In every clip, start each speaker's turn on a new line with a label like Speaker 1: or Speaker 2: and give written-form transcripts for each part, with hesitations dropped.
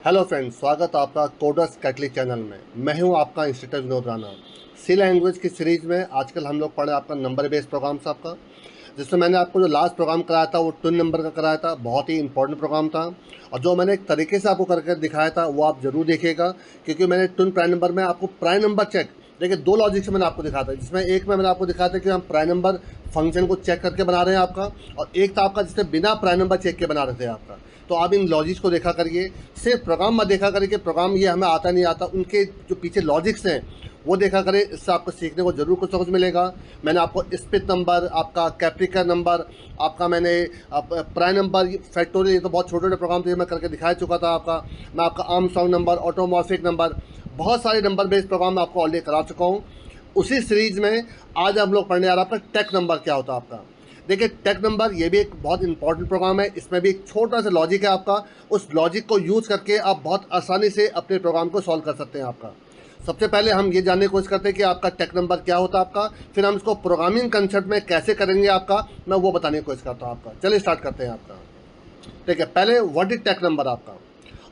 Speaker 1: Hello friends, स्वागत है आपका कोडर्स कैटलिक चैनल में। मैं हूं आपका इंस्ट्रक्टर विनोद राणा। सी लैंग्वेज की सीरीज़ में आजकल हम लोग पढ़े आपका नंबर बेस्ड प्रोग्राम से आपका, जिसमें मैंने आपको जो लास्ट प्रोग्राम कराया था वो टून नंबर का कराया था। बहुत ही इंपॉर्टेंट प्रोग्राम था और जो मैंने एक तरीके से आपको करके दिखाया था वो आप ज़रूर देखिएगा, क्योंकि मैंने टून प्राइम नंबर में आपको प्राइम नंबर चेक, देखिए दो लॉजिक से मैंने आपको दिखाया था। जिसमें एक में मैंने आपको दिखाया था कि हम प्राइम नंबर फंक्शन को चेक करके बना रहे हैं आपका, और एक था आपका जिससे बिना प्राइम नंबर चेक के बना रहे थे आपका। तो आप इन लॉजिक्स को देखा करिए, सिर्फ प्रोग्राम मत देखा करिए कि प्रोग्राम ये हमें आता नहीं आता, उनके जो पीछे लॉजिक्स हैं वो देखा करें। इससे आपको सीखने को ज़रूर कुछ ना कुछ मिलेगा। मैंने आपको स्पित नंबर, आपका कैप्रिकर नंबर, आपका मैंने प्राइम नंबर, फैक्टोरियल, ये तो बहुत छोटे छोटे प्रोग्राम थे मैं करके दिखा चुका था आपका। मैं आपका आर्मस्ट्रांग नंबर, ऑटोमॉर्फिक नंबर, बहुत सारे नंबर बेस्ड प्रोग्राम मैं आपको ऑलरेडी करा चुका हूँ। उसी सीरीज़ में आज हम लोग पढ़ने आ रहा है आपका टेक नंबर क्या होता है आपका। देखिए टेक नंबर ये भी एक बहुत इंपॉर्टेंट प्रोग्राम है। इसमें भी एक छोटा सा लॉजिक है आपका, उस लॉजिक को यूज़ करके आप बहुत आसानी से अपने प्रोग्राम को सॉल्व कर सकते हैं आपका। सबसे पहले हम ये जानने की कोशिश करते हैं कि आपका टेक नंबर क्या होता है आपका, फिर हम इसको प्रोग्रामिंग कंसेप्ट में कैसे करेंगे आपका, मैं वो बताने की कोशिश करता हूँ आपका। चलिए स्टार्ट करते हैं आपका। ठीक है, पहले व्हाट इज टेक नंबर आपका।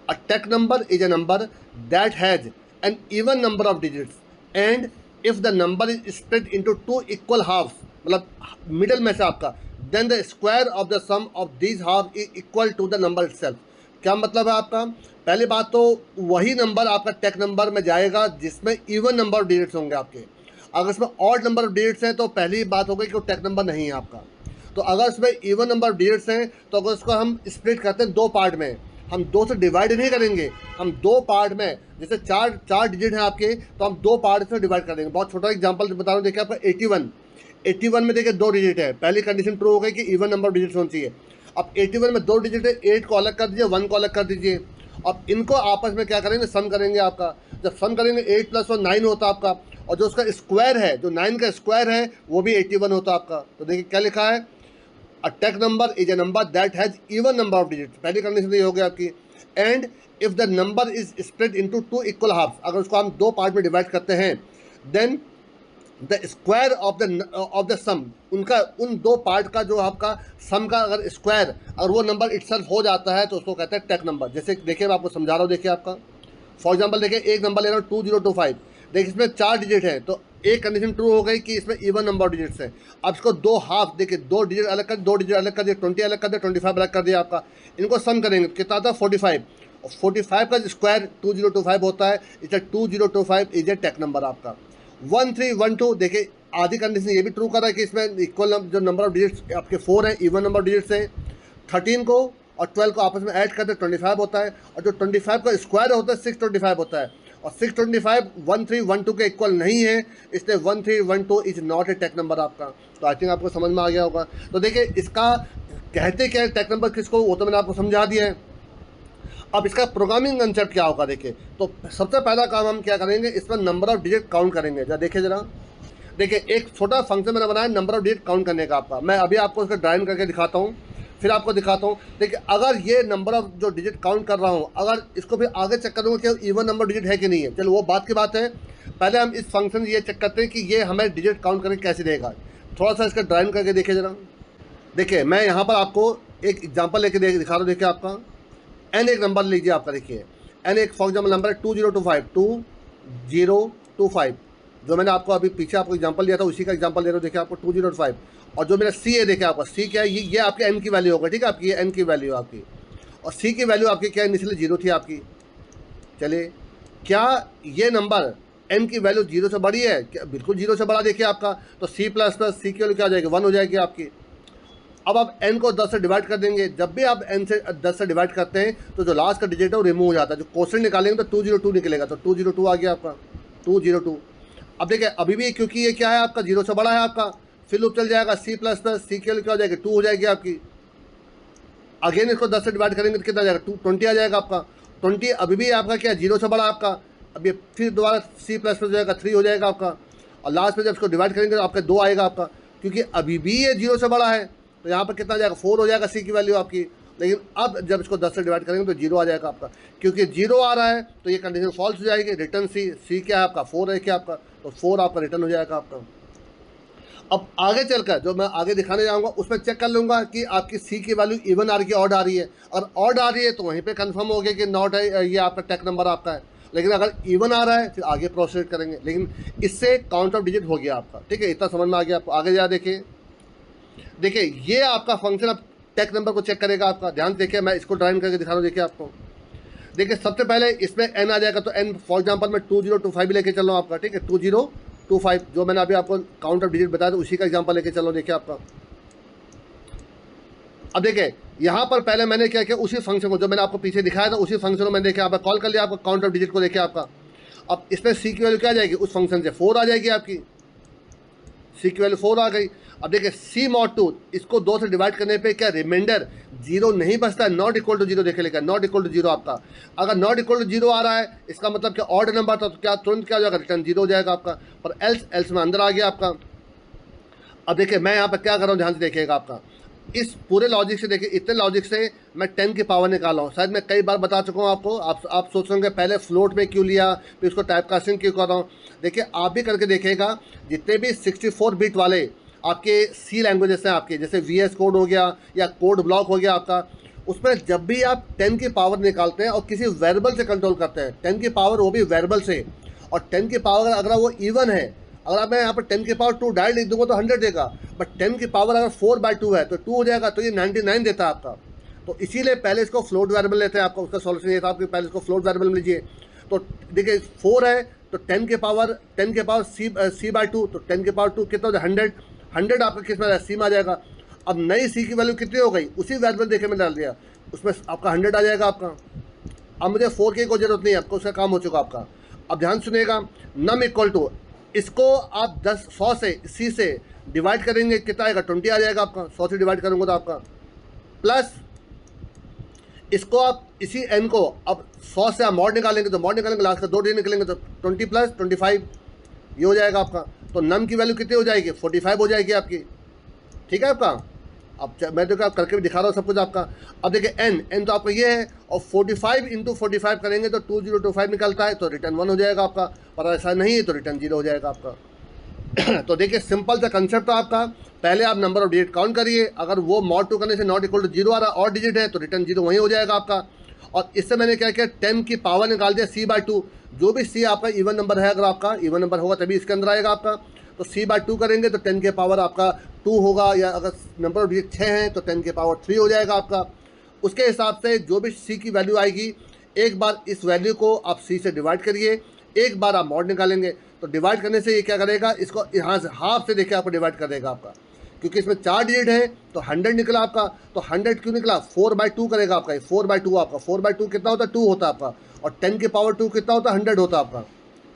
Speaker 1: A tech number is a number that has an even number of digits and if the number is split into two equal halves, मतलब मिडल में से आपका, then the square of the sum of these half is equal to the number itself. क्या मतलब है आपका? पहली बात तो वही नंबर आपका टेक नंबर में जाएगा जिसमें इवन नंबर ऑफ डिजिट्स होंगे आपके। अगर इसमें ऑड नंबर ऑफ डिजिट्स हैं तो पहली बात हो गई कि वो टेक नंबर नहीं है आपका। तो अगर इसमें इवन नंबर ऑफ डिजिट्स हैं तो अगर उसको हम स्प्लिट करते हैं दो पार्ट में, हम दो से डिवाइड नहीं करेंगे, हम दो पार्ट में, जैसे चार चार डिजिट हैं आपके तो हम दो पार्ट से डिवाइड कर देंगे। बहुत छोटा एग्जांपल बता रहा हूँ, देखिए आपका 81, 81 में देखिए दो डिजिट है। पहली कंडीशन ट्रू हो गई कि इवन नंबर ऑफ डिजिट्स होनी चाहिए। अब 81 में दो डिजिट है, 8 को अलग कर दीजिए, 1 को अलग कर दीजिए। अब इनको आपस में क्या करेंगे, सम करेंगे आपका। जब सम करेंगे 8 + 1 9 होता आपका, और जो उसका स्क्वायर है, जो 9 का स्क्वायर है वो भी 81 होता आपका। तो देखिए क्या लिखा है, a tech number is a number that has even number of digits. पहली कंडीशन ये हो गई आपकी। And if the number is split into two equal halves, अगर उसको हम दो पार्ट में डिवाइड करते हैं, then the square of the sum, उनका उन दो पार्ट का जो आपका सम का अगर स्क्वायर, अगर वो नंबर इटसेल्फ हो जाता है तो उसको कहते हैं टेक नंबर। जैसे देखिए मैं आपको समझा रहा हूँ, देखिए आपका फॉर एग्जांपल देखिए एक नंबर ले रहा हूँ 2025। देखिए इसमें चार डिजिट है तो एक कंडीशन ट्रू हो गई कि इसमें इवन नंबर ऑफ डिजिट्स है। अब इसको दो हाफ, देखिए दो डिजिट अलग कर, दो डिजिट अलग कर दिए, 20 अलग कर दिया, 25 अलग कर दिया आपका। इनको सम करेंगे कितना था 45, और 45 का स्क्वायर 2025 होता है, इसलिए 2025 इज ए टेक नंबर आपका। 1312, देखिए आधी कंडीशन ये भी ट्रू कर रहा है कि इसमें इक्वल जो नंबर ऑफ डिजिट्स आपके 4 हैं, इवन नंबर ऑफ डिजिट्स हैं। 13 को और 12 को आपस में ऐड करते 25 होता है, और जो 25 का स्क्वायर होता है 625 होता है, और 625 1312 के इक्वल नहीं है, इसलिए 1312 is not a tech number आपका। तो आई थिंक आपको समझ में आ गया होगा। तो देखिए इसका कहते क्या है टेक नंबर किसको, वो तो मैंने आपको समझा दिया है। अब इसका प्रोग्रामिंग कंसेप्ट क्या होगा देखिए। तो सबसे पहला काम हम क्या करेंगे, इस पर नंबर ऑफ डिजिट काउंट करेंगे। जरा देखिए, जरा देखिए एक छोटा फंक्शन मैंने बनाया नंबर ऑफ डिजिट काउंट करने का आपका। मैं अभी आपको इसका ड्राइंग करके दिखाता हूँ, फिर आपको दिखाता हूँ। देखिए अगर ये नंबर ऑफ जो डिजिट काउंट कर रहा हूँ, अगर इसको भी आगे चेक करूँगा कि इवन नंबर डिजिट है कि नहीं है, चलो वो बात की बात है। पहले हम इस फंक्शन ये चेक करते हैं कि ये हमें डिजिट काउंट करके कैसे देगा। थोड़ा सा इसका ड्राइंग करके देखिए जरा। देखिए मैं यहाँ पर आपको एक एग्जाम्पल लेके दिखा रहा हूँ। देखिए आपका एन एक नंबर लीजिए आपका, देखिए एन एक फॉर एग्जाम्पल नंबर है 2025 जो मैंने आपको अभी पीछे आपको एग्जांपल दिया था उसी का एग्जांपल दे रहा हूँ। देखिए आपको 2025, और जो मेरा सी है देखिए आपका सी क्या है, ये आपके एन की वैल्यू होगा। ठीक है, आपकी ये एन की वैल्यू आपकी, और सी की वैल्यू आपकी क्या इनिशियली 0 थी आपकी। चलिए क्या ये नंबर एन की वैल्यू 0 से बड़ी है क्या? बिल्कुल 0 से बड़ा। देखिए आपका तो सी प्लस प्लस सी की वैल्यू क्या हो जाएगी, 1 हो जाएगी आपकी। अब आप n को 10 से डिवाइड कर देंगे। जब भी आप n से 10 से डिवाइड करते हैं तो जो लास्ट का डिजिट है वो रिमूव हो जाता है। जो क्वेश्चन निकालेंगे तो 202 निकलेगा, तो 202 आ गया आपका, 202। अब देखिए अभी भी क्योंकि ये क्या है आपका 0 से बड़ा है आपका, फिर लूप चल जाएगा सी प्लस प्लस सी की वैल्यू क्या हो जाएगी 2 हो जाएगी आपकी। अगेन इसको 10 से डिवाइड करेंगे तो कितना आ जाएगा 20 आ जाएगा आपका। 20 अभी भी आपका क्या 0 से बड़ा आपका, अब ये फिर दोबारा सी प्लस प्लस हो जाएगा 3 हो जाएगा आपका, और लास्ट में जब इसको डिवाइड करेंगे तो आपका 2 आएगा आपका, क्योंकि अभी भी ये 0 से बड़ा है। तो यहाँ पर कितना आ जाएगा 4 हो जाएगा सी की वैल्यू आपकी। लेकिन अब जब इसको 10 से डिवाइड करेंगे तो 0 आ जाएगा आपका, क्योंकि 0 आ रहा है तो ये कंडीशन फॉल्स हो जाएगी। रिटर्न सी, सी क्या है आपका 4 है क्या आपका, तो 4 आपका रिटर्न हो जाएगा आपका। अब आगे चलकर जो मैं आगे दिखाने जाऊंगा उसमें चेक कर लूँगा कि आपकी सी की वैल्यू इवन आ रही है, ऑड आ रही है। और ऑड आ रही है तो वहीं पे कंफर्म हो गया कि नॉट है, ये आपका टैग नंबर आपका है। लेकिन अगर इवन आ रहा है फिर आगे प्रोसीड करेंगे, लेकिन इससे काउंट ऑफ डिजिट हो गया आपका। ठीक है, इतना समझ में आ गया आपको। आगे जा देखिए, देखिए ये आपका फंक्शन अब टैग नंबर को चेक करेगा आपका। ध्यान से देखिए, मैं इसको ड्राइंग करके दिखा रहा हूँ। देखिए आपको, देखिए सबसे पहले इसमें एन आ जाएगा, तो एन फॉर एग्जांपल मैं 2025 लेके चल रहा हूँ आपका। ठीक है, 2025 जो मैंने अभी आपको काउंट ऑफ डिजिट बताया था उसी का एग्जांपल लेके चल रहा हूँ। देखिए आपका, अब देखिए यहाँ पर पहले मैंने क्या किया, उसी फंक्शन को जो मैंने आपको पीछे दिखाया था उसी फंक्शन को मैंने देखिए आपका कॉल कर लिया, आपका काउंट ऑफ डिजिट को देखिए आपका। अब इसमें सी की वैल्यू क्या आ जाएगी, उस फंक्शन से 4 आ जाएगी आपकी, सी की वैल्यू 4 आ गई। अब देखिए सी मॉड 2, इसको 2 से डिवाइड करने पे क्या रिमाइंडर 0 नहीं बचता है, नॉट इक्वल टू 0 देखे लेकर, नॉट इक्वल टू 0 आपका। अगर नॉट इक्वल टू 0 आ रहा है इसका मतलब क्या ऑड नंबर था, तो क्या तुरंत क्या हो जाएगा, रिटर्न 0 हो जाएगा आपका। पर एल्स में अंदर आ गया आपका। अब देखिए मैं यहाँ पर क्या कर रहा हूँ, ध्यान से देखिएगा आपका। इस पूरे लॉजिक से देखिए, इतने लॉजिक से मैं 10 की पावर निकाला हूँ। शायद मैं कई बार बता चुका हूँ आपको। आप सोच रहे होंगे पहले फ्लोट में क्यों लिया, फिर उसको टाइप कास्टिंग क्यों कर रहा हूँ। देखिए आप भी करके देखिएगा, जितने भी 64 बिट वाले आपके सी लैंग्वेजेस हैं आपके, जैसे VS कोड हो गया या कोड ब्लॉक हो गया आपका, उसमें जब भी आप 10 की पावर निकालते हैं और किसी वेरिएबल से कंट्रोल करते हैं, 10 की पावर वो भी वेरिएबल से, और 10 की पावर अगर वो इवन है, अगर मैं यहाँ पर 10 की पावर 2 डायरेक्ट लिख दूंगा तो 100 देगा, बट 10 की पावर अगर 4/2 है तो 2 हो जाएगा, तो ये 99 देता है आपका। तो इसीलिए पहले इसको फ्लोट वेरिएबल लेते हैं आपका। उसका सॉल्यूशन ये था आपके, पहले इसको फ्लोट वेरिएबल में लीजिए। तो देखिए 4 है तो 10 के पावर C/2, तो 10 के पावर 2 कितना हो जाए 100, 100 आपका किस में सी में आ जाएगा। अब नई सी की वैल्यू कितनी हो गई, उसी वेरिएबल देखे में डाल दिया, उसमें आपका 100 आ जाएगा आपका। अब मुझे 4 की कोई जरूरत नहीं है आपको, उसका काम हो चुका आपका। अब ध्यान सुनिएगा, नम इक्वल टू, इसको आप 100 से सी से डिवाइड करेंगे, कितना आएगा 20 आ जाएगा आपका। 100 से डिवाइड करेंगे तो आपका, प्लस इसको आप इसी एन को अब 100 से आप मॉड निकालेंगे, तो मॉड निकालेंगे लास्ट का 2 डिजिट निकलेंगे, तो 20 + 25 ये हो जाएगा आपका। तो नम की वैल्यू कितनी हो जाएगी, 45 हो जाएगी आपकी। ठीक है आपका। अब मैं देखो आप करके भी दिखा रहा हूँ सब कुछ आपका। अब देखिए एन तो आपका ये है, और 45 × 45 करेंगे तो 2025 निकलता है, तो रिटर्न 1 हो जाएगा आपका। पर ऐसा नहीं है तो रिटर्न 0 हो जाएगा आपका। तो देखिए सिंपल सा कंसेप्ट था आपका। पहले आप नंबर ऑफ डिजिट काउंट करिए, अगर वो मॉड 2 करने से नॉट इक्वल टू 0 आ रहा और डिजिट है तो रिटर्न 0 वहीं हो जाएगा आपका। और इससे मैंने क्या किया, 10 की पावर निकाल दिया C/2। जो भी C आपका इवन नंबर है, अगर आपका इवन नंबर होगा तभी इसके अंदर आएगा आपका। तो C/2 करेंगे तो 10 के पावर आपका 2 होगा, या अगर नंबर ऑफ डिजिट 6 हैं तो 10 के पावर 3 हो जाएगा आपका। उसके हिसाब से जो भी C की वैल्यू आएगी, एक बार इस वैल्यू को आप C से डिवाइड करिए, एक बार आप मॉड निकालेंगे। तो डिवाइड करने से ये क्या करेगा, इसको यहाँ से हाफ से देखिए आपको डिवाइड कर देगा आपका, क्योंकि इसमें 4 डिजिट है तो 100 निकला आपका। तो 100 क्यों निकला, 4/2 करेगा आपका, ये 4/2 आपका। 4/2 कितना होता है, 2 होता है आपका। और 10 की पावर 2 कितना होता है, 100 होता है आपका।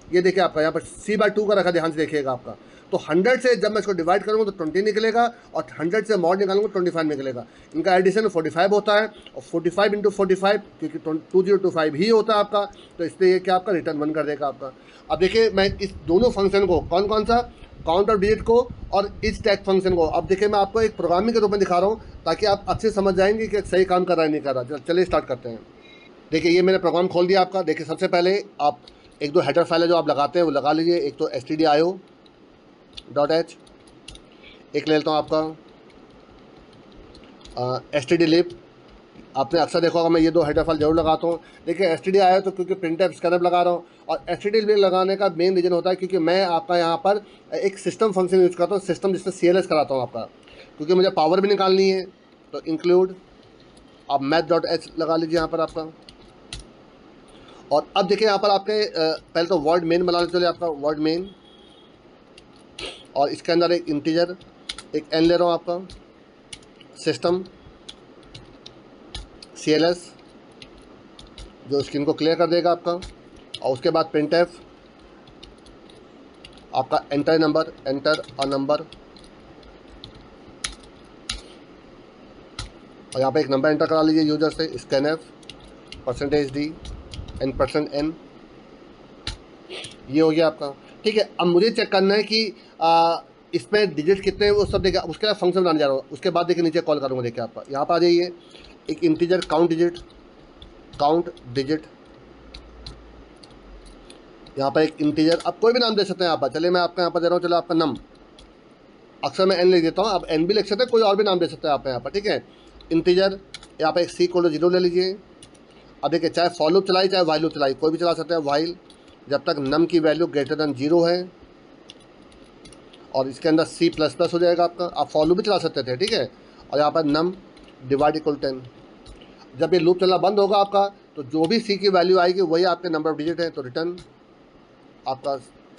Speaker 1: ये देखिए आपका यहाँ पर C/2 का रखा, ध्यान से देखिएगा आपका। तो 100 से जब मैं इसको डिवाइड करूँगा तो 20 निकलेगा, और 100 से मॉड निकालूंगा 25 निकलेगा। इनका एडिशन 45 होता है, और 45 × 45 क्योंकि 2025 ही होता है आपका, तो इसलिए ये क्या आपका रिटर्न 1 कर देगा आपका। अब देखिए मैं इस दोनों फंक्शन को, कौन कौन सा, काउंट ऑफ डिजिट को और इस टैग फंक्शन को, अब देखिए मैं आपको एक प्रोग्रामिंग के रूप में दिखा रहा हूँ ताकि आप अच्छे समझ जाएंगे कि सही काम कर रहा है नहीं कर रहा। चलिए स्टार्ट करते हैं। देखिए ये मैंने प्रोग्राम खोल दिया आपका। देखिए सबसे पहले आप 1-2 हेडर फाइल है जो आप लगाते हैं वो लगा लीजिए। एक तो stdio.h, एक ले लेता हूँ आपका stdlib। आपने अक्सर देखा होगा मैं ये 2 हेडर फाइल जरूर लगाता हूँ। देखिए stdio आया तो क्योंकि printf स्कैनर लगा रहा हूँ, और stdlib लगाने का मेन रीज़न होता है क्योंकि मैं आपका यहाँ पर एक सिस्टम फंक्शन यूज़ करता हूँ, सिस्टम जिसमें CLS कराता हूँ आपका, क्योंकि मुझे पावर भी निकालनी है। तो इंक्लूड आप math.h लगा लीजिए यहाँ पर आपका। और अब देखिए यहाँ पर आपके पहले तो वर्ड मेन बना चलिए आपका, वर्ड मेन, और इसके अंदर एक इंटीजर, एक n ले रहा हूँ आपका, सिस्टम CLS जो स्क्रीन को क्लियर कर देगा आपका। और उसके बाद printf आपका enter number, enter a number, और यहाँ पे एक नंबर एंटर करा लीजिए यूजर से, scanf %d n %n, ये हो गया आपका। ठीक है, अब मुझे चेक करना है कि इसमें डिजिट कितने हैं वो सब देखिए। उसके बाद फंक्शन बनाने जा रहा हूँ, उसके बाद देखिए नीचे कॉल करूँगा। देखिए आपका यहाँ पर आ जाइए, एक इंटीजर काउंट डिजिट, यहाँ पर एक इंटीजर, आप कोई भी नाम दे सकते हैं यहाँ पर। चलिए मैं आपका यहाँ पर दे रहा हूँ, चलो आपका नम, अक्सर मैं एन लिख देता हूँ, आप एन भी लिख सकते हैं, कोई और भी नाम दे सकते हैं आप यहाँ पर, ठीक है। इंटीजर यहाँ पर एक सी इक्वल टू 0 ले लीजिए। अब देखिए चाहे फॉर लूप चलाई चाहे वाइल लूप चलाई, कोई भी चला सकते हैं वाइल, जब तक नम की वैल्यू ग्रेटर देन 0 है, और इसके अंदर सी प्लस प्लस हो जाएगा आपका। आप फॉर लूप भी चला सकते थे, ठीक है। और यहाँ पर नम डिवाइड इक्वल 10, जब ये लूप चलना बंद होगा आपका तो जो भी सी की वैल्यू आएगी वही आपके नंबर ऑफ डिजिट है, तो रिटर्न आपका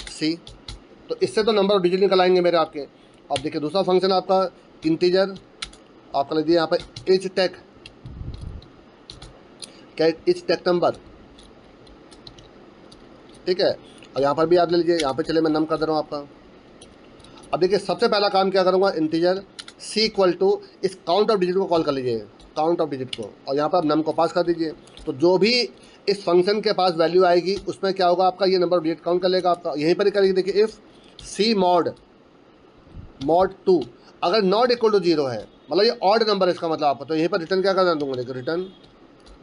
Speaker 1: सी। तो इससे तो नंबर ऑफ डिजिट निकल आएंगे मेरे आपके। अब देखिए दूसरा फंक्शन आपका इंटीजर, आपका लिख दिया यहाँ पर इच टेक, क्या इच टेक नंबर, ठीक है। और यहाँ पर भी आप ले लीजिए, यहाँ पे चले मैं नम कर दे रहा हूँ आपका। अब देखिए सबसे पहला काम क्या करूँगा, इंटीजर सी इक्वल टू इस काउंट ऑफ डिजिट को कॉल कर लीजिए, काउंट ऑफ डिजिट को, और यहाँ पर आप नम को पास कर दीजिए। तो जो भी इस फंक्शन के पास वैल्यू आएगी उसमें क्या होगा आपका, ये नंबर ऑफ डिजिट काउंट कर लेगा आपका। यहीं पर ही करेंगे, देखिए इफ़ सी मॉड 2 अगर नॉट इक्वल टू 0 है, मतलब ये ऑड नंबर है इसका मतलब आपका, तो यहीं पर रिटर्न क्या कर दूँगा, देखिए रिटर्न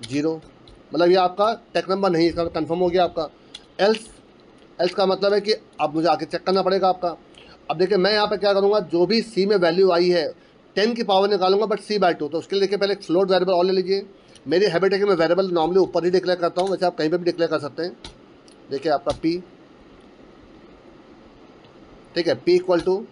Speaker 1: 0, मतलब ये आपका टेक नंबर नहीं, इसका कन्फर्म हो गया आपका। एल्स का मतलब है कि अब मुझे आगे चेक करना पड़ेगा आपका। अब देखिए मैं यहाँ पे क्या करूँगा, जो भी सी में वैल्यू आई है 10 की पावर निकालूंगा बट c/2, तो उसके लिए देखिए पहले एक फ्लोट वेरिएबल और ले लीजिए। मेरी हैबिट है कि मैं वेरिएबल नॉर्मली ऊपर ही डिक्लेयर करता हूँ, वैसे आप कहीं पे भी डिक्लेयर कर सकते हैं। देखिए आपका p, ठीक है, p इक्वल टू,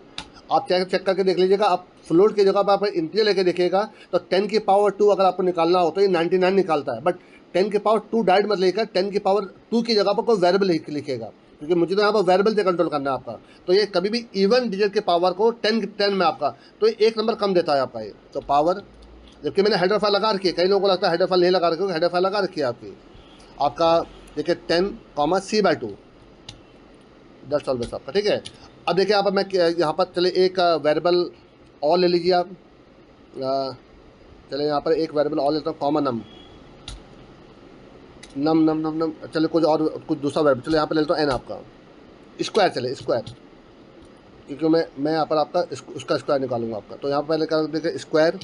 Speaker 1: आप चेक करके देख लीजिएगा, आप फ्लोट की जगह पर आप इंटीजर लेके देखिएगा तो 10 की पावर 2 अगर आपको निकालना हो तो ये 99 निकालता है, बट 10 की पावर 2 डायरेक्ट मत लेकर 10 की पावर 2 की जगह पर कोई वेरिएबल लिखेगा, क्योंकि मुझे तो यहाँ पर वेरिएबल से कंट्रोल करना है आपका। तो ये कभी भी इवन डिजिट के पावर को 10 में आपका, तो एक नंबर कम देता है आपका ये। तो पावर, जबकि मैंने हेडर फाइल लगा रखी है, कई लोगों को लगता है हेडर फाइल नहीं लगा रखी, हेडर फाइल लगा रखी है आपकी। आपका देखिए 10 c/2, दैट्स ऑल बेस आपका, ठीक है। अब देखिए यहाँ पर मैं यहाँ पर चले एक वेरिएबल और ले लीजिए आप, चले यहाँ पर एक वेरिएबल और लेता हूँ, कॉमन नम, चले कुछ और, कुछ दूसरा वेरिएबल, चले यहाँ पर ले लेता हूँ एन आपका, स्क्वायर, चले स्क्वायर, क्योंकि मैं यहाँ पर आपका उसका स्क्वायर निकालूंगा आपका। तो यहाँ पर पहले क्या देखिए स्क्वायर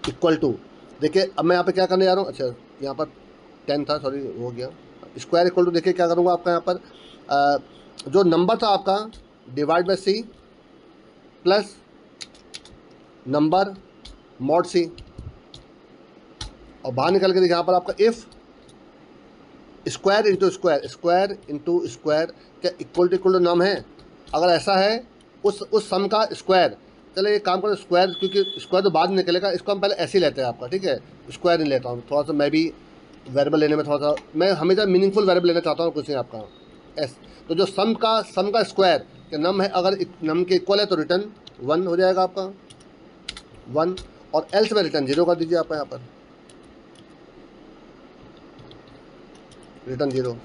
Speaker 1: इक्वल टू, देखिए अब मैं यहाँ पे क्या करने जा रहा हूँ, अच्छा यहाँ पर 10 था, सॉरी हो गया। स्क्वायर इक्वल टू देखिए क्या करूँगा आपका, यहाँ पर जो नंबर था आपका divide by C plus number mod C, और बाहर निकल के देखिए यहाँ पर आपका if square into square, square into square क्या इक्वल टू नम है, अगर ऐसा है उस सम का स्क्वायर। चले एक काम करो स्क्वायर, क्योंकि स्क्वायर तो बाद में निकलेगा, इसको हम पहले ऐसे ही लेते हैं आपका, ठीक है। स्क्वायर नहीं लेता हूँ, थोड़ा सा मैं भी वेरिएबल लेने में थोड़ा सा, मैं हमेशा मीनिंगफुल वेरिएबल लेना चाहता हूँ कुछ नहीं आपका एस। तो जो सम का स्क्वायर कि नम है, अगर नम के इक्वल है तो रिटर्न 1 हो जाएगा आपका 1, और एल्स में रिटर्न 0 कर दीजिए आप यहाँ पर, रिटर्न 0,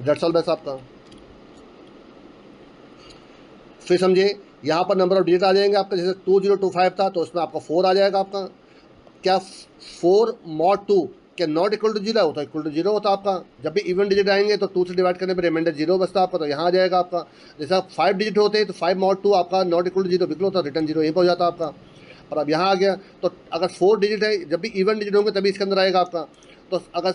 Speaker 1: दैट्स ऑल बेस आपका। फिर समझिए यहाँ पर नंबर ऑफ डिजिट आ जाएंगे आपका, जैसे 2025 था तो उसमें आपका 4 आ जाएगा आपका। क्या 4 mod 2 क्या नॉट इक्वल टू 0 होता है, इक्वल टू 0 होता आपका। जब भी इवन डिजिट आएंगे तो 2 से डिवाइड करने पर रिमाइंडर 0 बचता आपका, तो यहाँ आ जाएगा आपका। जैसे 5 डिजिट होते हैं तो 5 mod 2 आपका नॉट इक्वल टू 0 बिल्कुल होता, रिटर्न 0 यहीं पर हो जाता आपका। और अब यहाँ आ गया, तो अगर 4 डिजिट है, जब भी इवन डिजिट होंगे तभी इसके अंदर आएगा आपका। तो अगर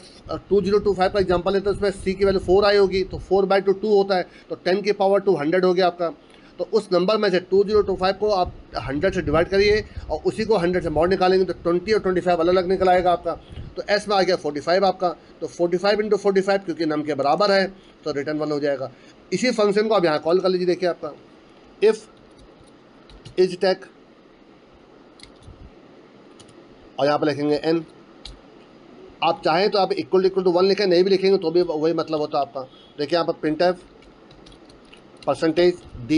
Speaker 1: 2025 का एग्जांपल है तो उसमें सी की वैल्यू 4 आई होगी, तो 4/2 2 होता है, तो 10 की पावर 2 100 हो गया आपका। तो उस नंबर में से 2025 को आप 100 से डिवाइड करिए और उसी को 100 से मॉड निकालेंगे तो 20 और 25 अलग अलग निकल आएगा आपका। तो एस में आ गया 45 आपका, तो 45 इंटू 45 क्योंकि नम के बराबर है तो रिटर्न 1 हो जाएगा। इसी फंक्शन को आप यहाँ कॉल कर लीजिए, देखिए आपका इफ़ इज टेक, और यहाँ पर लिखेंगे एन। आप चाहें तो आप इक्वल टू 1 लिखें, नहीं भी लिखेंगे तो भी वही मतलब होता है आपका। देखिए यहाँ पर printf %d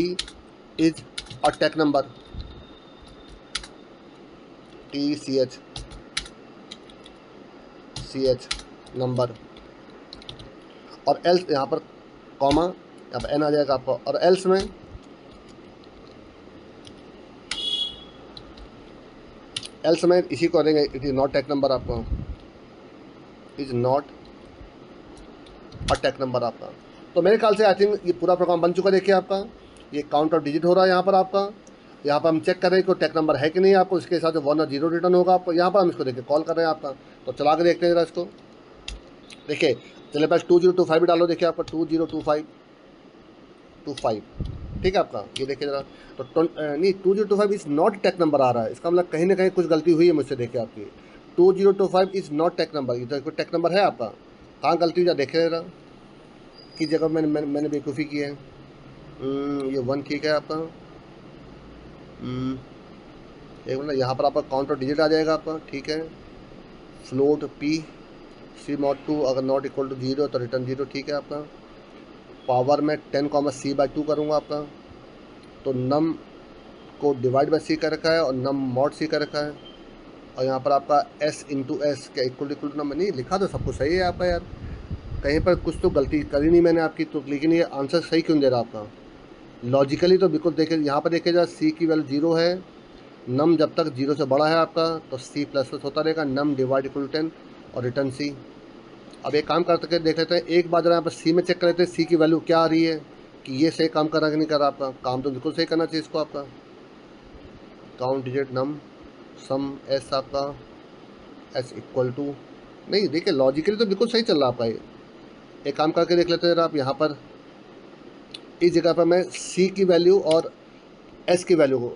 Speaker 1: इज और टेक नंबर TECH नंबर, और एल्स यहाँ पर कॉमा, यहाँ पर एन आ जाएगा आपको, और एल्स में इसी को देंगे it is not tech number आपको, is not a tech number आपका। तो मेरे ख्याल से आई थिंक ये पूरा प्रोग्राम बन चुका है। देखिए आपका ये काउंट ऑफ डिजिट हो रहा है यहाँ पर आपका, यहाँ पर हम चेक कर रहे हैं कि टेक नंबर है कि नहीं आपको, इसके हिसाब से 1 और 0 रिटर्न होगा आपको। यहाँ पर हम इसको देखिए कॉल कर रहे हैं आपका, तो चला के देखते हैं जरा इसको। देखिए चलिए बस 2025 भी डालो, देखिए आपका 2025, ठीक है आपका। ये देखिए ज़रा, तो नहीं 2025 इज़ नॉट टेक नंबर आ रहा है, इसका मतलब कहीं ना कहीं कुछ गलती हुई है मुझसे। देखिए आपकी 2025 इज़ नॉट टेक नंबर, ये तो कोई टेक नंबर है आपका, कहाँ गलती हुई देखे ज़रा, किस जगह मैंने बेवकूफ़ी की है। ये 1 ठीक है आपका। एक मिनट, यहाँ पर आपका काउंटर डिजिट आ जाएगा आपका, ठीक है। फ्लोट पी सी नॉट 2, अगर नॉट इक्वल टू 0 तो रिटर्न 0, ठीक है आपका। पावर में 10, c/2 करूँगा आपका, तो नम को डिवाइड बाई सी कर रखा है और नम मॉड सी कर रखा है, और यहाँ पर आपका s इंटू एस क्या इक्वल टू नंबर, नहीं लिखा तो सब कुछ सही है आपका यार, कहीं पर कुछ तो गलती करी नहीं मैंने आपकी, तो लेकिन ये आंसर सही क्यों दे रहा आपका। लॉजिकली तो बिल्कुल देखिए, यहाँ पर देखिए जरा, सी की वैल्यू 0 है, नम जब तक 0 से बड़ा है आपका तो सी प्लस प्लस होता रहेगा, नम डिवाइड इक्वल 10 और रिटर्न सी। अब एक काम करके देख लेते हैं, एक बार जरा यहाँ पर सी में चेक कर लेते हैं सी की वैल्यू क्या आ रही है, कि ये सही काम कर रहा है कि नहीं कर रहा आपका। काम तो बिल्कुल सही करना चाहिए इसको आपका। काउंट डिजिट नम सम एस आपका एस इक्वल टू, नहीं देखिए लॉजिकली तो बिल्कुल सही चल रहा आपका ये। एक काम करके देख लेते हैं आप, यहाँ पर इस जगह पर मैं सी की वैल्यू और एस की वैल्यू को,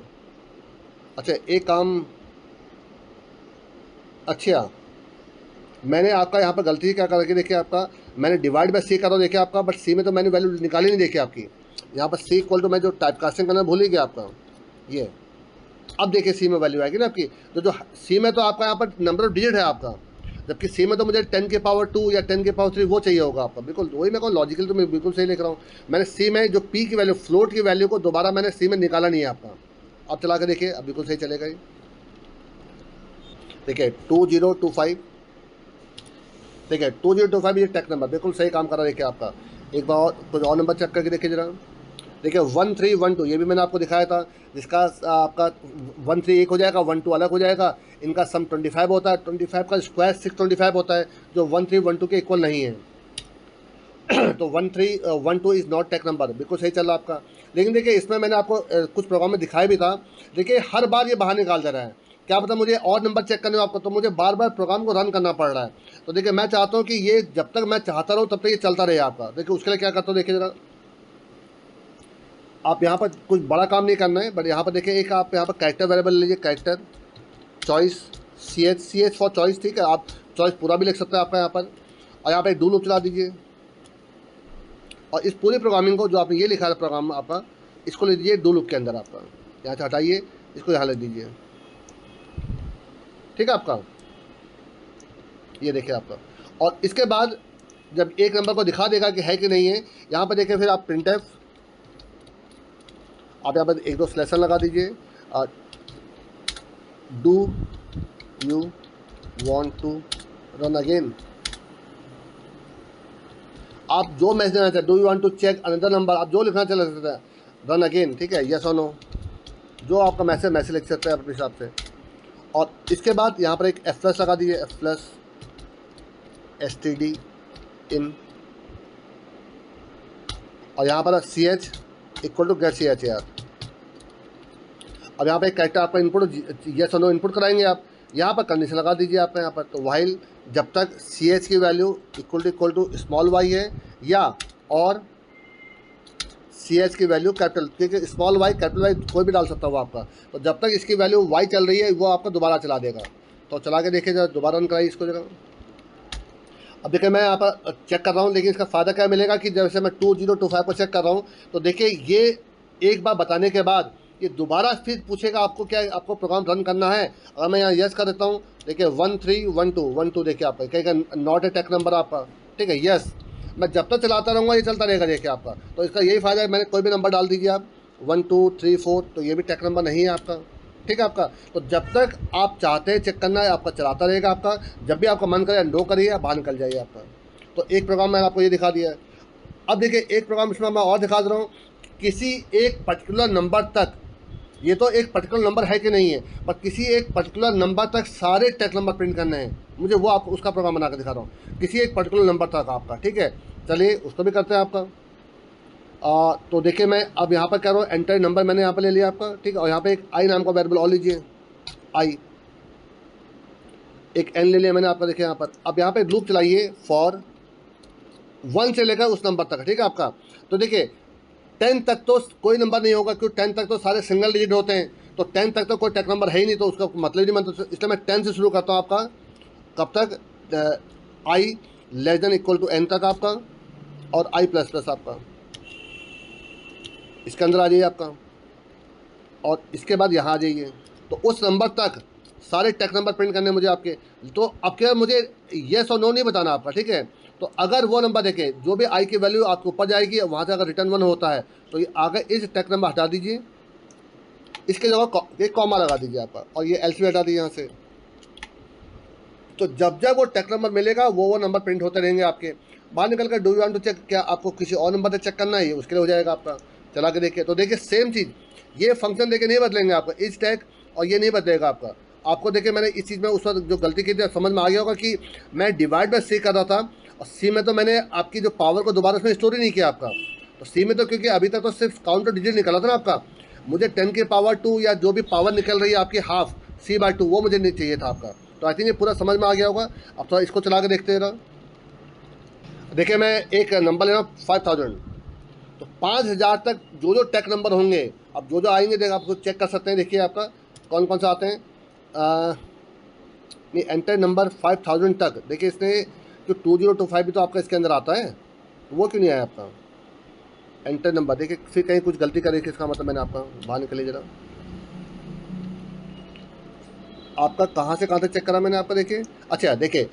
Speaker 1: अच्छा एक काम, अच्छा मैंने आपका यहाँ पर गलती क्या करके देखिए आपका, मैंने डिवाइड बाय सी करा देखिए आपका, बट सी में तो मैंने वैल्यू निकाली नहीं देखी आपकी। यहाँ पर सी इक्वल टू मैं जो टाइप कास्टिंग करना भूल ही गया आपका ये। अब देखिए सी में वैल्यू आएगी ना आपकी, तो जो सी में तो आपका यहाँ पर नंबर ऑफ डिजिट है आपका, जबकि सी में तो मुझे 10 के पावर 2 या 10 के पावर 3 वो चाहिए होगा आपका। बिल्कुल वही मैं कहूँ, लॉजिकल तो मैं बिल्कुल सही लिख रहा हूँ। मैंने सी में जो पी की वैल्यू, फ्लोट की वैल्यू को दोबारा मैंने सी में निकाला नहीं है आपका। अब चला के देखिए, अब बिल्कुल सही चलेगा ये। देखिए 2025, देखिए 2025 ये टेक नंबर बिल्कुल सही काम कर रहा है। देखिए आपका एक बार और कुछ और नंबर चेक करके देखिए जरा, देखिए 1312 ये भी मैंने आपको दिखाया था, जिसका आपका 13 एक हो जाएगा, 12 अलग हो जाएगा, इनका सम 25 होता है, 25 का स्क्वायर 625 होता है, जो 1312 के इक्वल नहीं है। तो 1312 इज़ नॉट टेक नंबर, बिल्कुल सही चल रहा आपका। लेकिन देखिए इसमें मैंने आपको कुछ प्रोग्राम में दिखाया भी था, देखिए हर बार ये बाहर निकाल दे रहा है, क्या पता मुझे और नंबर चेक करने हो आपको, तो मुझे बार बार प्रोग्राम को रन करना पड़ रहा है। तो देखिए मैं चाहता हूँ कि ये जब तक मैं चाहता रहूँ तब तक ये चलता रहे आपका। देखिए उसके लिए क्या करता हूँ, देखिए ज़रा, आप यहाँ पर कुछ बड़ा काम नहीं करना है, बट यहाँ पर देखिए एक आप यहाँ पर कैरेक्टर वेरिएबल लीजिए, character choice C H for choice, ठीक है। आप चॉइस पूरा भी लिख सकते हैं आपका यहाँ पर, और यहाँ पर एक डू लूप चला दीजिए, और इस पूरी प्रोग्रामिंग को जो आपने ये लिखा है प्रोग्राम आपका, इसको ले दीजिए डू लूप के अंदर आपका, यहाँ से हटाइए, इसको यहाँ ले दीजिए, ठीक है आपका। ये देखिए आपका, और इसके बाद जब एक नंबर को दिखा देगा कि है कि नहीं है, यहाँ पर देखिए फिर आप प्रिंट एफ, आप यहाँ पर एक दो स्लेशन लगा दीजिए, do you want to run again, आप जो मैसेज देना चाहते, do you want to check another number, आप जो लिखना चला सकते हैं, रन अगेन, ठीक है, यस और नो, जो आपका मैसेज लिख सकते हैं अपने हिसाब से। और इसके बाद यहाँ पर एक एफ प्लस लगा दीजिए, एफ प्लस std इन, और यहाँ पर C H equal to get C H यार। अब यहाँ पे एक कैरेक्टर आपका इनपुट यस और नो इनपुट कराएंगे आप, यहाँ पर कंडीशन लगा दीजिए आपका यहाँ पर, तो वाइल जब तक सी एच की value equal to small Y है, या और सी एच की वैल्यू कैपिटल, क्योंकि स्मॉल वाई कैपिटल वाई कोई भी डाल सकता है वो आपका, तो जब तक इसकी वैल्यू वाई चल रही है वो आपका दोबारा चला देगा। तो चला के देखिए जरा, दोबारा रन कराइए इसको जगह। अब देखिए मैं यहाँ पर चेक कर रहा हूँ, लेकिन इसका फ़ायदा क्या मिलेगा कि जैसे मैं 2025 को चेक कर रहा हूँ, तो देखिए ये एक बार बताने के बाद ये दोबारा फिर पूछेगा आपको क्या आपको प्रोग्राम रन करना है। अगर मैं यहाँ यस कर देता हूँ, देखिए 1312 देखिए आपका कहेगा नॉट ए टेक नंबर आपका, ठीक है, यस। मैं जब तक चलाता रहूँगा ये चलता रहेगा देखिए आपका। तो इसका यही फ़ायदा है, मैंने कोई भी नंबर डाल दीजिए आप 1 2 3 4, तो ये भी टेक नंबर नहीं है आपका, ठीक है आपका। तो जब तक आप चाहते हैं चेक करना है आपका चलाता रहेगा आपका, जब भी आपका मन करे नो करिए या बाहर निकल जाइए आपका। तो एक प्रोग्राम मैंने आपको ये दिखा दिया है। अब देखिए एक प्रोग्राम इसमें मैं और दिखा दे रहा हूँ, किसी एक पर्टिकुलर नंबर तक, ये तो एक पर्टिकुलर नंबर है कि नहीं है, पर किसी एक पर्टिकुलर नंबर तक सारे टेक नंबर प्रिंट करने हैं मुझे, वो आपको उसका प्रोग्राम बना कर दिखा रहा हूँ, किसी एक पर्टिकुलर नंबर तक आपका, ठीक है। चलिए उसको भी करते हैं आपका। तो देखिए मैं अब यहाँ पर कह रहा हूँ एंटर नंबर मैंने यहाँ पर ले लिया आपका, ठीक है, और यहाँ पे एक आई नाम का वेरिएबल और लीजिए, आई, एक एन ले लिया मैंने आपका, देखिए यहाँ पर। अब यहाँ पे लूप चलाइए फॉर 1 से लेकर उस नंबर तक, ठीक है आपका। तो देखिए 10 तक तो कोई नंबर नहीं होगा, क्योंकि 10 तक तो सारे सिंगल डिजिट होते हैं, तो 10 तक तो कोई टेक नंबर है ही नहीं, तो उसका मतलब नहीं बनता। इसलिए मैं 10 से शुरू करता हूँ आपका, कब तक, I less than equal to n तक आपका, और आई प्लस प्लस आपका, इसके अंदर आ जाइए आपका, और इसके बाद यहाँ आ जाइए। तो उस नंबर तक सारे टेक नंबर प्रिंट करने मुझे आपके। तो अब क्या, मुझे येस और नो नहीं बताना आपका, ठीक है। तो अगर वो नंबर देखें, जो भी आई की वैल्यू आपके ऊपर जाएगी, वहाँ से अगर रिटर्न 1 होता है, तो ये आगे इस टेक नंबर हटा दीजिए, इसके जगह एक कॉमा लगा दीजिए आपका, और ये एल्स भी हटा दीजिए यहाँ से। तो जब जब वो टेक नंबर मिलेगा, वो नंबर प्रिंट होते रहेंगे आपके। बाहर निकल कर do you want to check, क्या आपको किसी और नंबर से चेक करना है, उसके लिए हो जाएगा आपका। चला के देखिए, तो देखिए सेम चीज़, ये फंक्शन देके नहीं बदलेंगे आपका, इस टैग और ये नहीं बदलेगा आपका। आपको देखिए, मैंने इस चीज़ में उस वक्त जो गलती की थी, समझ में आ गया होगा कि मैं डिवाइड बाय सी कर रहा था, और सी में तो मैंने आपकी जो पावर को दोबारा उसमें स्टोर ही नहीं किया आपका। तो सी में तो क्योंकि अभी तक तो सिर्फ काउंटर डिजिट निकला था ना आपका, मुझे 10 की पावर 2 या जो भी पावर निकल रही है आपकी हाफ C/2, वो मुझे नहीं चाहिए था आपका। तो आई थिंक ये पूरा समझ में आ गया होगा। अब थोड़ा इसको चला के देखते हैं। देखिए, मैं एक नंबर ले रहा हूँ 5000, तो 5000 तक जो जो टेक नंबर होंगे, अब जो जो आएंगे देखिए, आप चेक कर सकते हैं। देखिए आपका कौन कौन सा आते हैं। नहीं, एंटर नंबर 5000 तक देखिए, इसने जो 2025 भी तो आपका इसके अंदर आता है, तो वो क्यों नहीं आया आपका एंटर नंबर। देखिए फिर कहीं कुछ गलती करे, इसका मतलब मैंने आपका बाहर निकलिए जरा, आपका कहाँ से कहाँ तक चेक करा मैंने आपका। देखिए, अच्छा देखिए,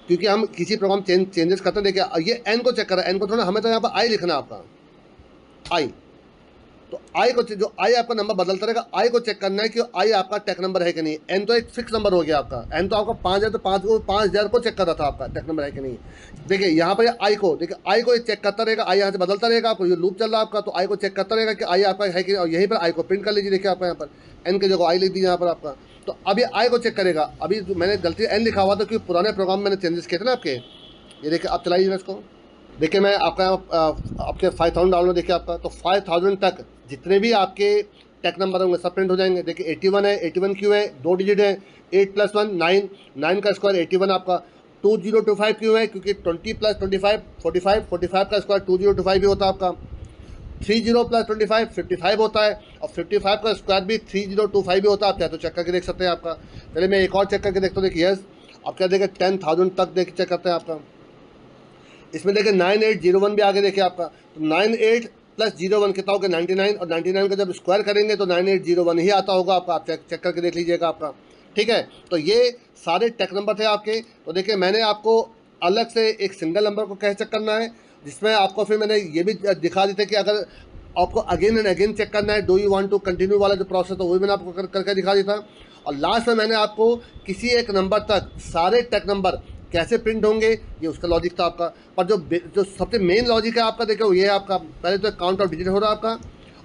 Speaker 1: क्योंकि हम किसी प्रोग्राम चेंजेस करते हैं। देखिए ये एन को चेक करा, एन को थोड़ा, हमें तो यहाँ पर आई लिखना है आपका, आई। तो आई को, जो आई आपका नंबर बदलता रहेगा, आई को चेक करना है कि आई आपका टेक नंबर है कि नहीं। एन तो एक फिक्स नंबर हो गया आपका, एन तो आपका 5000, तो 5000 को चेक कर रहा था आपका टेक नंबर है कि नहीं। देखिए यहाँ पर आई को, देखिए आई को चेक करता रहेगा, आई यहाँ से बदलता रहेगा आपको, ये लूप चल रहा है आपका। तो आई को चेक करता रहेगा कि आई आपका है कि, और यहीं पर आई को प्रिंट कर लीजिए। देखिए आपका यहाँ पर एन की जगह आई लिख दीजिए यहाँ पर आपका। तो अभी आई को चेक करेगा, अभी मैंने गलती एन लिखा हुआ था क्योंकि पुराने प्रोग्राम में मैंने चेंजेस किए थे ना आपके। ये देखिए, आप चलाइए इसको। देखिए मैं आपका आपके 5000 डाउन लो। देखिए आपका तो 5000 तक जितने भी आपके टेक नंबर होंगे सब प्रिंट हो जाएंगे। देखिए 81 है, 81 क्यों है, 2 डिजिट है, 8 + 1 9, 9 का स्क्वायर 81 आपका। 2025 क्यों है, क्योंकि 20 + 25 45, 45 का स्क्वायर 2025 भी होता है आपका। 30 + 25 55 होता है, और 55 का स्क्वायर भी 3025 भी होता है। आप चाहे तो चेक करके देख सकते हैं आपका। पहले मैं एक और चेक करके देखता हूँ। देखिए यस, आप क्या देखें 10,000 तक देख चेक करते हैं आपका। इसमें देखिए 9801 भी आगे देखिए आपका। तो 98 + 01 कितना होगा 99, और 99 का जब स्क्वायर करेंगे तो 9801 ही आता होगा आपका। आप चेक करके देख लीजिएगा आपका, ठीक है। तो ये सारे टेक नंबर थे आपके। तो देखिए मैंने आपको अलग से एक सिंगल नंबर को कैसे चेक करना है, जिसमें आपको फिर मैंने ये भी दिखा दी थी कि अगर आपको अगेन एंड अगेन चेक करना है, do you want to continue वाला जो प्रोसेस था वो भी मैंने आपको करके दिखा दिया था। और लास्ट में मैंने आपको किसी एक नंबर तक सारे टेक नंबर कैसे प्रिंट होंगे, ये उसका लॉजिक था आपका। पर जो सबसे मेन लॉजिक है आपका, देखो ये है आपका, पहले तो काउंट ऑफ डिजिट हो रहा है आपका,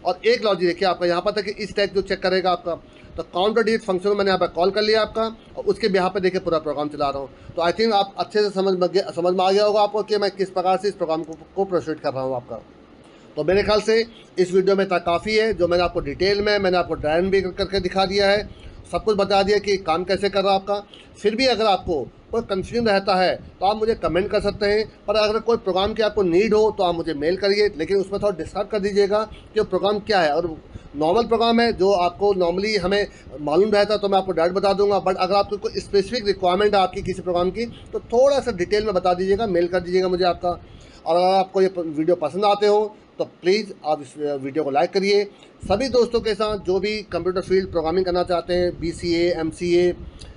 Speaker 1: और एक लॉजिक देखिए आपका यहाँ पर था कि इस टैग जो चेक करेगा आपका। तो काउंटर डिजिट फंक्शन मैंने यहाँ पर कॉल कर लिया आपका, और उसके यहाँ पे देखिए पूरा प्रोग्राम चला रहा हूँ। तो आई थिंक आप अच्छे से समझ में आ गया होगा आपको कि मैं किस प्रकार से इस प्रोग्राम को प्रोसीड कर रहा हूँ आपका। तो मेरे ख्याल से इस वीडियो में इतना काफ़ी है, जो मैंने आपको डिटेल में मैंने आपको ड्राइंग भी करके दिखा दिया है, सब कुछ बता दिया कि काम कैसे कर रहा है आपका। फिर भी अगर आपको कोई कंफ्यूजन रहता है तो आप मुझे कमेंट कर सकते हैं, पर अगर कोई प्रोग्राम की आपको नीड हो तो आप मुझे मेल करिए, लेकिन उसमें थोड़ा डिस्क्राइब कर दीजिएगा कि प्रोग्राम क्या है। और नॉर्मल प्रोग्राम है जो आपको नॉर्मली हमें मालूम रहता है तो मैं आपको डायरेक्ट बता दूंगा, बट अगर आपको कोई स्पेसिफिक रिक्वायरमेंट है आपकी किसी प्रोग्राम की, तो थोड़ा सा डिटेल में बता दीजिएगा, मेल कर दीजिएगा मुझे आपका। और अगर आपको ये वीडियो पसंद आते हो तो प्लीज़ आप इस वीडियो को लाइक करिए। सभी दोस्तों के साथ जो भी कंप्यूटर फील्ड प्रोग्रामिंग करना चाहते हैं, BCA MCA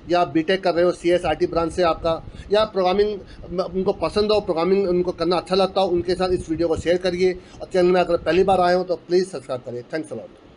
Speaker 1: या BTech कर रहे हो CSIT ब्रांच से आपका, या प्रोग्रामिंग उनको पसंद हो, प्रोग्रामिंग उनको करना अच्छा लगता हो, उनके साथ इस वीडियो को शेयर करिए। और चैनल में अगर पहली बार आए हो तो प्लीज़ सब्सक्राइब करिए। Thanks a lot.